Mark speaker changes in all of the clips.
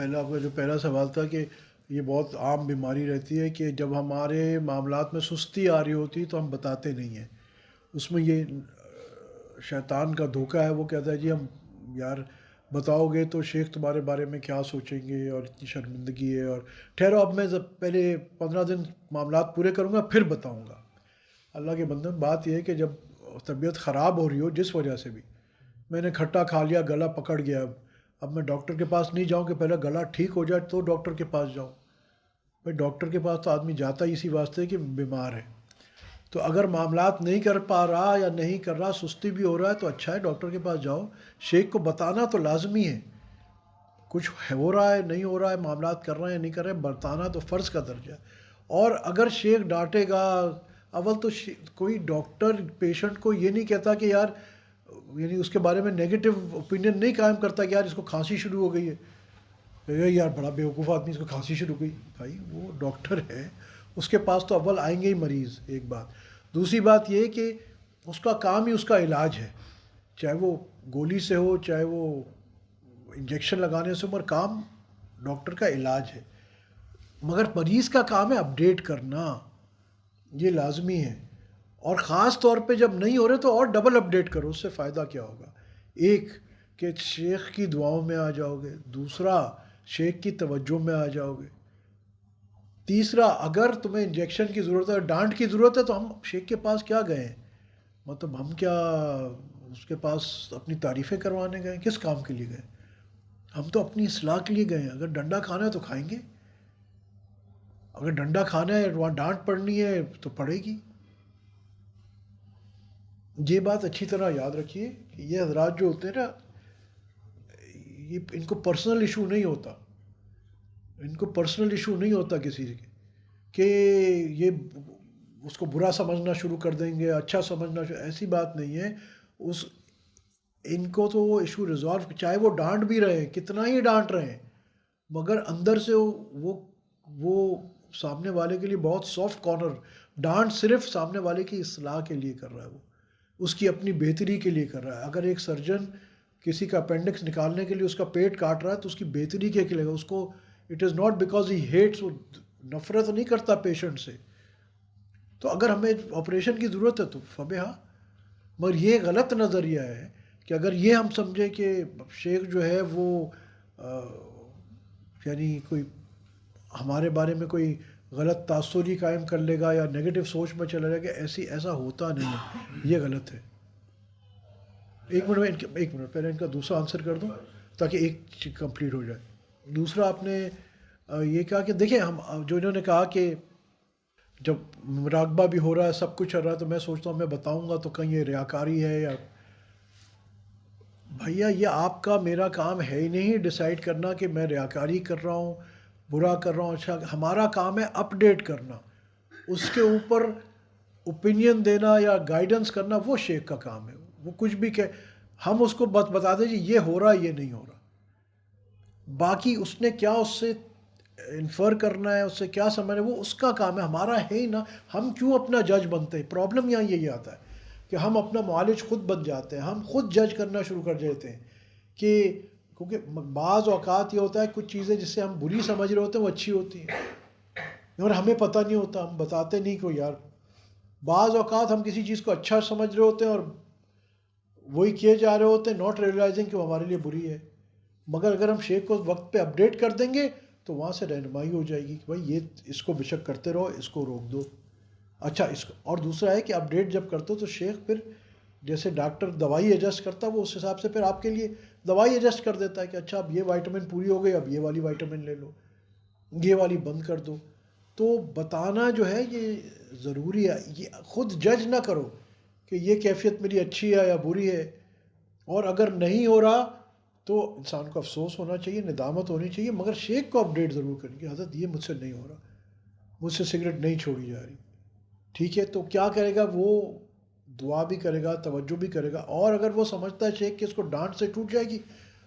Speaker 1: پہلا آپ کا جو پہلا سوال تھا کہ یہ بہت عام بیماری رہتی ہے کہ جب ہمارے معاملات میں سستی آ رہی ہوتی تو ہم بتاتے نہیں ہیں. اس میں یہ شیطان کا دھوکہ ہے. وہ کہتا ہے جی ہم یار بتاؤ گے تو شیخ تمہارے بارے میں کیا سوچیں گے اور اتنی شرمندگی ہے، اور ٹھہرو اب میں پہلے 15 دن معاملات پورے کروں گا پھر بتاؤں گا. اللہ کے بندے، بات یہ ہے کہ جب طبیعت خراب ہو رہی ہو جس وجہ سے بھی، میں نے کھٹا کھا لیا، گلا پکڑ گیا، اب میں ڈاکٹر کے پاس نہیں جاؤں کہ پہلے گلا ٹھیک ہو جائے تو ڈاکٹر کے پاس جاؤں. بھائی ڈاکٹر کے پاس تو آدمی جاتا ہی اسی واسطے کہ بیمار ہے. تو اگر معاملات نہیں کر پا رہا یا نہیں کر رہا، سستی بھی ہو رہا ہے تو اچھا ہے ڈاکٹر کے پاس جاؤ. شیخ کو بتانا تو لازمی ہے. کچھ ہو رہا ہے نہیں ہو رہا ہے، معاملات کر رہے ہیں یا نہیں کر رہے ہیں، بتانا تو فرض کا درجہ ہے. اور اگر شیخ ڈانٹے گا، اول تو کوئی ڈاکٹر پیشنٹ کو یہ نہیں کہتا کہ یار، یعنی اس کے بارے میں نیگیٹو اوپینین نہیں قائم کرتا کہ یار اس کو کھانسی شروع ہو گئی ہے، یار بڑا بیوقوف آدمی اس کو کھانسی شروع ہو گئی. بھائی وہ ڈاکٹر ہے، اس کے پاس تو اول آئیں گے ہی مریض. ایک بات. دوسری بات یہ کہ اس کا کام ہی اس کا علاج ہے، چاہے وہ گولی سے ہو چاہے وہ انجیکشن لگانے سے ہو، مگر کام ڈاکٹر کا علاج ہے. مگر مریض کا کام ہے اپڈیٹ کرنا، یہ لازمی ہے. اور خاص طور پہ جب نہیں ہو رہے تو اور ڈبل اپڈیٹ کرو. اس سے فائدہ کیا ہوگا؟ ایک کہ شیخ کی دعاؤں میں آ جاؤ گے، دوسرا شیخ کی توجہ میں آ جاؤ گے، تیسرا اگر تمہیں انجیکشن کی ضرورت ہے، ڈانٹ کی ضرورت ہے، تو ہم شیخ کے پاس کیا گئے ہیں؟ مطلب ہم کیا اس کے پاس اپنی تعریفیں کروانے گئے؟ کس کام کے لیے گئے؟ ہم تو اپنی اصلاح کے لیے گئے ہیں. اگر ڈنڈا کھانا ہے تو کھائیں گے، اگر ڈنڈا کھانا ہے وہاں ڈانٹ پڑنی ہے تو پڑے گی. یہ بات اچھی طرح یاد رکھیے کہ یہ حضرات جو ہوتے ہیں نا، یہ ان کو پرسنل ایشو نہیں ہوتا. ان کو پرسنل ایشو نہیں ہوتا کسی کے کہ یہ اس کو برا سمجھنا شروع کر دیں گے، اچھا سمجھنا ایسی بات نہیں ہے. اس ان کو تو وہ ایشو ریزالو، چاہے وہ ڈانٹ بھی رہے ہیں، کتنا ہی ڈانٹ رہے ہیں، مگر اندر سے وہ سامنے والے کے لیے بہت سافٹ کارنر. ڈانٹ صرف سامنے والے کی اصلاح کے لیے کر رہا ہے، وہ اس کی اپنی بہتری کے لیے کر رہا ہے. اگر ایک سرجن کسی کا اپینڈکس نکالنے کے لیے اس کا پیٹ کاٹ رہا ہے تو اس کی بہتری کے لیے اس کو، it is not because he hates, وہ نفرت نہیں کرتا پیشنٹ سے. تو اگر ہمیں آپریشن کی ضرورت ہے تو فبہا. مگر یہ غلط نظریہ ہے کہ اگر یہ ہم سمجھیں کہ شیخ جو ہے وہ یعنی کوئی ہمارے بارے میں کوئی غلط تاثری قائم کر لے گا یا نیگیٹو سوچ میں چلا جائے گا، ایسا ہوتا نہیں ہے. یہ غلط ہے. ایک منٹ پہلے ان کا دوسرا آنسر کر دوں تاکہ ایک چیز کمپلیٹ ہو جائے. دوسرا آپ نے یہ کہا کہ دیکھیں، ہم جو انہوں نے کہا کہ جب مراقبہ بھی ہو رہا ہے، سب کچھ چل رہا ہے، تو میں سوچتا ہوں میں بتاؤں گا تو کہیں یہ ریاکاری ہے یا. بھیا یہ آپ کا میرا کام ہے ہی نہیں ڈیسائیڈ کرنا کہ میں ریاکاری کر رہا ہوں، برا کر رہا ہوں اچھا. ہمارا کام ہے اپڈیٹ کرنا، اس کے اوپر اوپینین دینا یا گائیڈنس کرنا وہ شیخ کا کام ہے. وہ کچھ بھی کہ ہم اس کو بتا دیں جی یہ ہو رہا یہ نہیں ہو رہا. باقی اس نے کیا اس سے انفر کرنا ہے، اس سے کیا سمجھنا ہے، وہ اس کا کام ہے، ہمارا ہے ہی نا. ہم کیوں اپنا جج بنتے ہیں؟ پرابلم یہاں یہی آتا ہے کہ ہم اپنا معالج خود بن جاتے ہیں، ہم خود جج کرنا شروع کر دیتے ہیں. کہ کیونکہ بعض اوقات یہ ہوتا ہے کچھ چیزیں جس سے ہم بری سمجھ رہے ہوتے ہیں وہ اچھی ہوتی ہیں اور ہمیں پتہ نہیں ہوتا، ہم بتاتے نہیں کو یار. بعض اوقات ہم کسی چیز کو اچھا سمجھ رہے ہوتے ہیں اور وہی کیے جا رہے ہوتے ہیں، ناٹ ریئلائزنگ کہ وہ ہمارے لیے بری ہے. مگر اگر ہم شیخ کو وقت پہ اپڈیٹ کر دیں گے تو وہاں سے رہنمائی ہو جائے گی کہ بھائی یہ اس کو بے شک کرتے رہو، اس کو روک دو. اچھا اس کو، اور دوسرا ہے کہ اپڈیٹ جب کرتے ہو تو شیخ پھر جیسے ڈاکٹر دوائی ایڈجسٹ کرتا ہے، وہ اس حساب سے پھر آپ کے لیے دوائی ایڈجسٹ کر دیتا ہے کہ اچھا اب یہ وائٹامن پوری ہو گئی، اب یہ والی وائٹامن لے لو، یہ والی بند کر دو. تو بتانا جو ہے یہ ضروری ہے. یہ خود جج نہ کرو کہ یہ کیفیت میری اچھی ہے یا بری ہے. اور اگر نہیں ہو رہا تو انسان کو افسوس ہونا چاہیے، ندامت ہونی چاہیے، مگر شیخ کو اپڈیٹ ضرور کریں کہ حضرت یہ مجھ سے نہیں ہو رہا، مجھ سے سگریٹ نہیں چھوڑی جا رہی. ٹھیک ہے، تو کیا کرے گا وہ؟ دعا بھی کرے گا، توجہ بھی کرے گا. اور اگر وہ سمجھتا ہے شیخ کہ اس کو ڈانٹ سے ٹوٹ جائے گی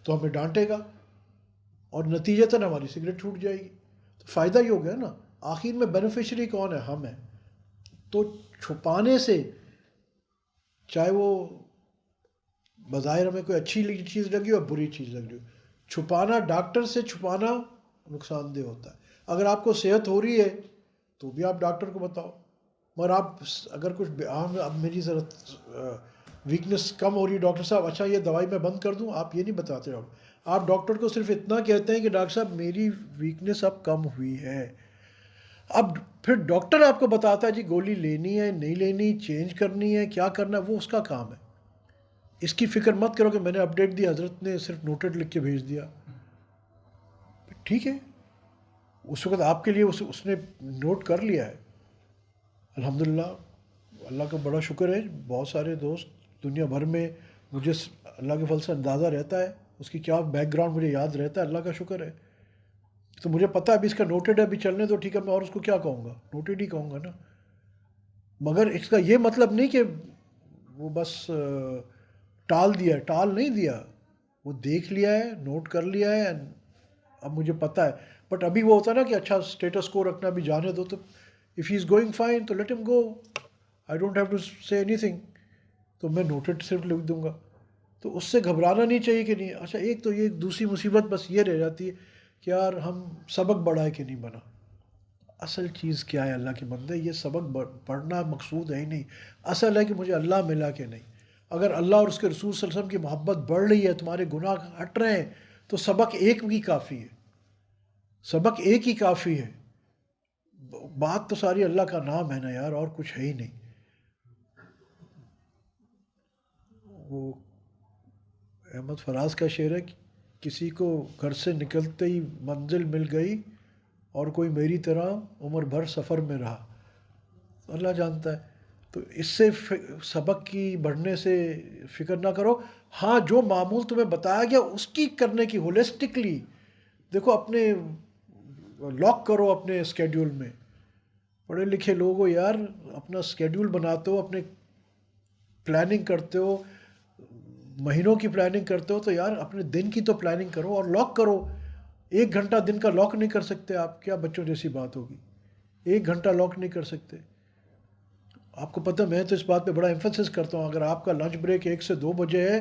Speaker 1: تو ہمیں ڈانٹے گا اور نتیجتاً ہماری سگریٹ چھوٹ جائے گی. تو فائدہ ہی ہو گیا نا. آخر میں بینیفیشری کون ہے؟ ہم ہیں. تو چھپانے سے، چاہے وہ بظاہر ہمیں کوئی اچھی چیز لگی اور بری چیز لگ رہی ہو، چھپانا، ڈاکٹر سے چھپانا نقصان دہ ہوتا ہے. اگر آپ کو صحت ہو رہی ہے تو بھی آپ ڈاکٹر کو بتاؤ، مگر آپ اگر کچھ اب میری ضرورت ویکنس کم ہو رہی ہے ڈاکٹر صاحب، اچھا یہ دوائی میں بند کر دوں، آپ یہ نہیں بتاتے ہو. آپ ڈاکٹر کو صرف اتنا کہتے ہیں کہ ڈاکٹر صاحب میری ویکنس اب کم ہوئی ہے. اب پھر ڈاکٹر آپ کو بتاتا ہے جی گولی لینی ہے نہیں لینی، چینج کرنی ہے کیا کرنا ہے، وہ اس کا کام ہے. اس کی فکر مت کرو کہ میں نے اپڈیٹ دی، حضرت نے صرف نوٹڈ لکھ کے بھیج دیا. ٹھیک ہے، اس وقت آپ کے لیے اس نے نوٹ کر لیا ہے. الحمدللہ، اللہ کا بڑا شکر ہے، بہت سارے دوست دنیا بھر میں مجھے اللہ کے فضل سے اندازہ رہتا ہے، اس کی کیا بیک گراؤنڈ مجھے یاد رہتا ہے، اللہ کا شکر ہے. تو مجھے پتہ ہے ابھی اس کا نوٹڈ ہے، ابھی چلنے دو ٹھیک ہے، میں اور اس کو کیا کہوں گا، نوٹڈ ہی کہوں گا نا. مگر اس کا یہ مطلب نہیں کہ وہ بس ٹال دیا، ٹال نہیں دیا، وہ دیکھ لیا ہے، نوٹ کر لیا ہے، اب مجھے پتہ ہے. بٹ ابھی وہ ہوتا ہے نا کہ اچھا اسٹیٹس کو رکھنا، ابھی جانے دو، تو if he is going fine تو لیٹ ہم go, I don't have to say اینی تھنگ. تو میں نوٹڈ صرف لکھ دوں گا. تو اس سے گھبرانا نہیں چاہیے کہ نہیں. اچھا ایک تو یہ دوسری مصیبت بس یہ رہ جاتی ہے کہ یار ہم سبق بڑھا ہے کہ نہیں بنا. اصل چیز کیا ہے اللہ کے بندے، یہ سبق پڑھنا مقصود ہے ہی نہیں. اصل ہے کہ مجھے اللہ ملا کہ نہیں. اگر اللہ اور اس کے رسول صلی اللہ علیہ وسلم کی محبت بڑھ رہی ہے، تمہارے گناہ ہٹ رہے ہیں، تو سبق ایک بھی کافی ہے. سبق ایک ہی کافی ہے. بات تو ساری اللہ کا نام ہے نا یار، اور کچھ ہے ہی نہیں. وہ احمد فراز کا شعر ہے، کسی کو گھر سے نکلتے ہی منزل مل گئی اور کوئی میری طرح عمر بھر سفر میں رہا. اللہ جانتا ہے. تو اس سے سبق کی بڑھنے سے فکر نہ کرو. ہاں جو معمول تمہیں بتایا گیا اس کی کرنے کی ہولسٹکلی دیکھو، اپنے لاک کرو اپنے اسکیڈیول میں. پڑھے لکھے لوگ ہو یار، اپنا اسکیڈیول بناتے ہو، اپنے پلاننگ کرتے ہو، مہینوں کی پلاننگ کرتے ہو، تو یار اپنے دن کی تو پلاننگ کرو اور لاک کرو. 1 گھنٹہ دن کا لاک نہیں کر سکتے آپ، کیا بچوں جیسی بات ہوگی. 1 گھنٹہ لاک نہیں کر سکتے. آپ کو پتہ، میں تو اس بات پہ بڑا ایمفسس کرتا ہوں، اگر آپ کا لنچ بریک 1 سے 2 بجے ہے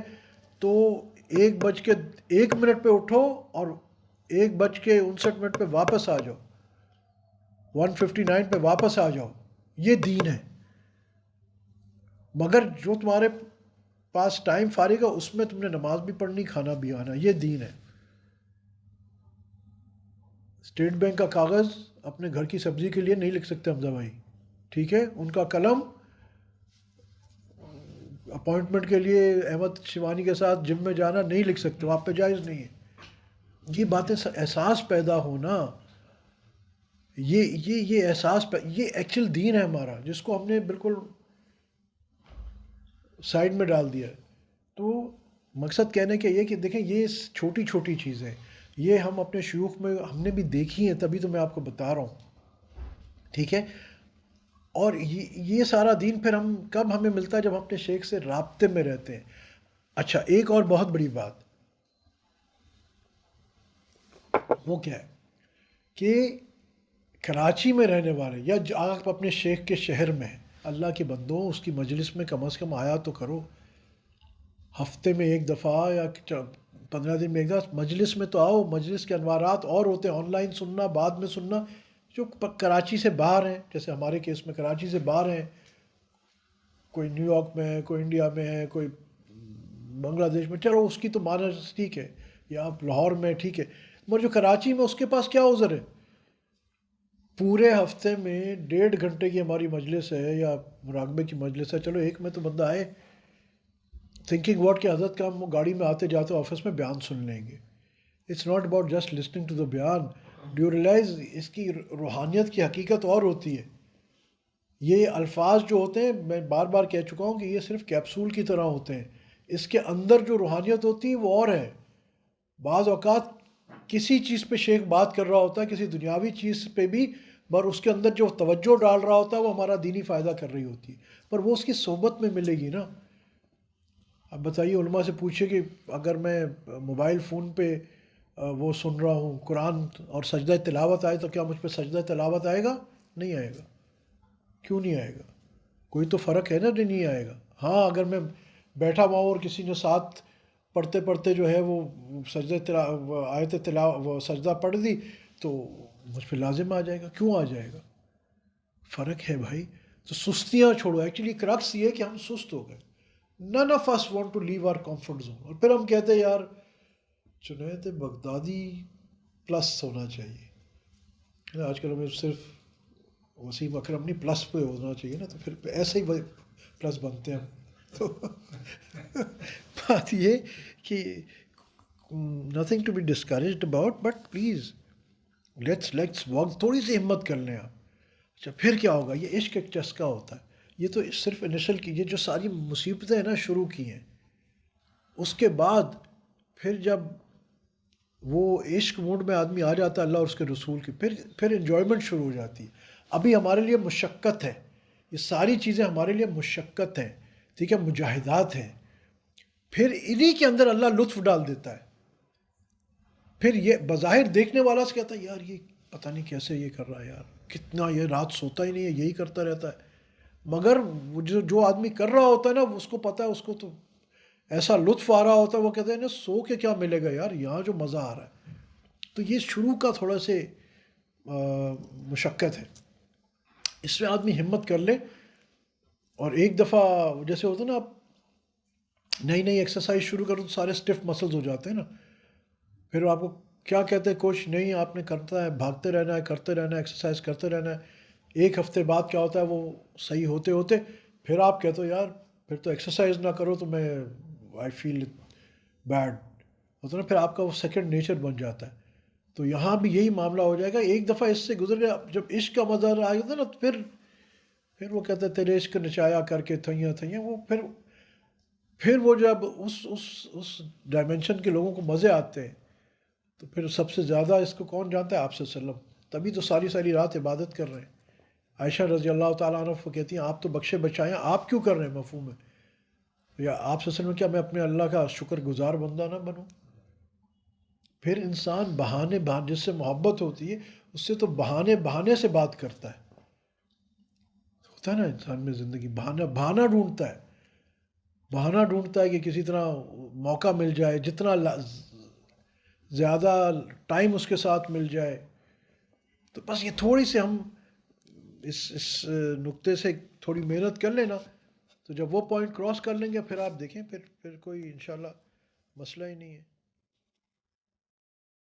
Speaker 1: تو 1 بج کے 1 منٹ پہ اٹھو اور 1 بج کے 59 منٹ پہ واپس آ جاؤ، 1:59 پہ واپس آ جاؤ. یہ دین ہے. مگر جو تمہارے پاس ٹائم فارغ ہے اس میں تم نے نماز بھی پڑھنی، کھانا بھی آنا، یہ دین ہے. اسٹیٹ بینک کا کاغذ اپنے گھر کی سبزی کے لیے نہیں لکھ سکتے حمزہ بھائی، ٹھیک ہے. ان کا قلم اپوائنٹمنٹ کے لیے احمد شیوانی کے ساتھ جم میں جانا نہیں لکھ سکتے، وہاں پہ جائز نہیں ہے. یہ باتیں احساس پیدا ہونا، یہ احساس یہ ایکچوئل دین ہے ہمارا، جس کو ہم نے بالکل سائڈ میں ڈال دیا ہے. تو مقصد کہنے کا یہ کہ دیکھیں یہ چھوٹی چھوٹی چیزیں، یہ ہم اپنے شیوخ میں ہم نے بھی دیکھی ہیں، تبھی تو میں آپ کو بتا رہا ہوں، ٹھیک ہے. اور یہ سارا دین پھر ہم کب ہمیں ملتا ہے، جب ہم اپنے شیخ سے رابطے میں رہتے ہیں. اچھا ایک اور بہت بڑی بات، وہ کیا ہے کہ کراچی میں رہنے والے یا آپ اپنے شیخ کے شہر میں ہیں، اللہ کے بندوں اس کی مجلس میں کم از کم آیا تو کرو. ہفتے میں 1 دفعہ یا 15 دن میں 1 دفعہ مجلس میں تو آؤ. مجلس کے انوارات اور ہوتے ہیں، آن لائن سننا، بعد میں سننا. جو کراچی سے باہر ہیں، جیسے ہمارے کیس میں کراچی سے باہر ہیں، کوئی نیو یارک میں ہے، کوئی انڈیا میں ہے، کوئی بنگلہ دیش میں، چلو اس کی تو مانا ٹھیک ہے، یا آپ لاہور میں ٹھیک ہے. مگر جو کراچی میں، اس کے پاس کیا عذر ہے. پورے ہفتے میں 1.5 گھنٹے کی ہماری مجلس ہے یا مراقبے کی مجلس ہے، چلو ایک میں تو بندہ آئے تھنکنگ واٹ کہ حضرت کا ہم گاڑی میں آتے جاتے آفس میں بیان سن لیں گے. It's not about just listening to the بیان. ڈو یو ریئلائز اس کی روحانیت کی حقیقت اور ہوتی ہے. یہ الفاظ جو ہوتے ہیں، میں بار بار کہہ چکا ہوں کہ یہ صرف کیپسول کی طرح ہوتے ہیں، اس کے اندر جو روحانیت ہوتی ہے وہ اور ہے. بعض اوقات کسی چیز پہ شیخ بات کر رہا ہوتا ہے، کسی دنیاوی چیز پہ بھی، پر اس کے اندر جو توجہ ڈال رہا ہوتا ہے وہ ہمارا دینی فائدہ کر رہی ہوتی ہے، پر وہ اس کی صحبت میں ملے گی نا. اب بتائیے، علماء سے پوچھے کہ اگر میں موبائل فون پہ وہ سن رہا ہوں قرآن اور سجدہ تلاوت آئے تو کیا مجھ پہ سجدہ تلاوت آئے گا؟ نہیں آئے گا. کیوں نہیں آئے گا؟ کوئی تو فرق ہے نا جو نہیں آئے گا. ہاں اگر میں بیٹھا ہوا ہوں اور کسی نے ساتھ پڑھتے پڑھتے جو ہے وہ آیت وہ سجدہ پڑھ دی تو مجھ پہ لازم آ جائے گا. کیوں آ جائے گا؟ فرق ہے بھائی. تو سستیاں چھوڑو. ایکچولی کرکس یہ ہے کہ ہم سست ہو گئے. none of us want to leave our comfort zone. اور پھر ہم کہتے ہیں یار جنید بغدادی پلس ہونا چاہیے. آج کل ہمیں صرف وسیم اکرم نہیں پلس پہ ہونا چاہیے نا. تو پھر ایسے ہی پلس بنتے ہیں ہم. تو بات یہ کہ nothing to be discouraged about but please let's walk. تھوڑی سی ہمت کر لیں آپ. اچھا پھر کیا ہوگا؟ یہ عشق ایک چسکا ہوتا ہے. یہ تو صرف انیشل کی یہ جو ساری مصیبتیں ہیں نا شروع کی ہیں. اس کے بعد پھر جب وہ عشق موڈ میں آدمی آ جاتا ہے اللہ اور اس کے رسول کی پھر انجوائمنٹ شروع ہو جاتی ہے. ابھی ہمارے لیے مشقت ہے. یہ ساری چیزیں ہمارے لیے مشقت ہیں. ٹھیک ہے مجاہدات ہیں. پھر انہی کے اندر اللہ لطف ڈال دیتا ہے. پھر یہ بظاہر دیکھنے والا سے کہتا ہے یار یہ پتہ نہیں کیسے یہ کر رہا ہے یار. کتنا یہ رات سوتا ہی نہیں ہے یہی کرتا رہتا ہے. مگر جو آدمی کر رہا ہوتا ہے نا اس کو پتہ ہے اس کو تو ایسا لطف آ رہا ہوتا ہے. وہ کہتے ہیں نا سو کے کیا ملے گا یار یہاں جو مزہ آ رہا ہے. تو یہ شروع کا تھوڑا سے مشقت ہے. اس میں آدمی ہمت کر لے. اور ایک دفعہ جیسے ہوتا ہے نا آپ نئی نئی ایکسرسائز شروع کرو تو سارے اسٹف مسلز ہو جاتے ہیں نا. پھر آپ کو کیا کہتے ہیں کوچ نہیں آپ نے کرتا ہے بھاگتے رہنا ہے کرتے رہنا ہے ایکسرسائز کرتے رہنا ہے. ایک ہفتے بعد کیا ہوتا ہے وہ صحیح ہوتے ہوتے پھر آپ کہتے ہو یار پھر تو ایکسرسائز نہ کرو تو میں آئی فیل بیڈ ہوتا ہے نا. پھر آپ کا وہ سیکنڈ نیچر بن جاتا ہے. تو یہاں بھی یہی معاملہ ہو جائے گا. ایک دفعہ اس سے گزر گیا جب عشق کا مزہ آ جاتا ہے نا تو پھر وہ کہتے ہیں تیرے عشق نچایا کر کے تھیاں تھیاں. وہ پھر وہ جب اس ڈائمنشن کے لوگوں کو مزے آتے ہیں تو پھر سب سے زیادہ اس کو کون جانتا ہے؟ آپ صلی اللہ علیہ وسلم. تبھی تو ساری رات عبادت کر رہے ہیں. عائشہ رضی اللہ تعالیٰ عنہ وہ کہتی ہیں آپ تو بخشے بچائیں آپ کیوں کر رہے ہیں مفہوم ہے یا آپ صلی اللہ علیہ وسلم کیا میں اپنے اللہ کا شکر گزار بندہ نہ بنوں؟ پھر انسان بہانے جس سے محبت ہوتی ہے اس سے تو بہانے سے بات کرتا ہے. ہوتا ہے نا انسان میں زندگی بہانہ ڈھونڈتا ہے کہ کسی طرح موقع مل جائے جتنا زیادہ ٹائم اس کے ساتھ مل جائے. تو بس یہ تھوڑی سی ہم اس نقطے سے تھوڑی محنت کر لیں نا تو جب وہ پوائنٹ کراس کر لیں گے پھر آپ دیکھیں پھر کوئی انشاءاللہ مسئلہ ہی نہیں ہے.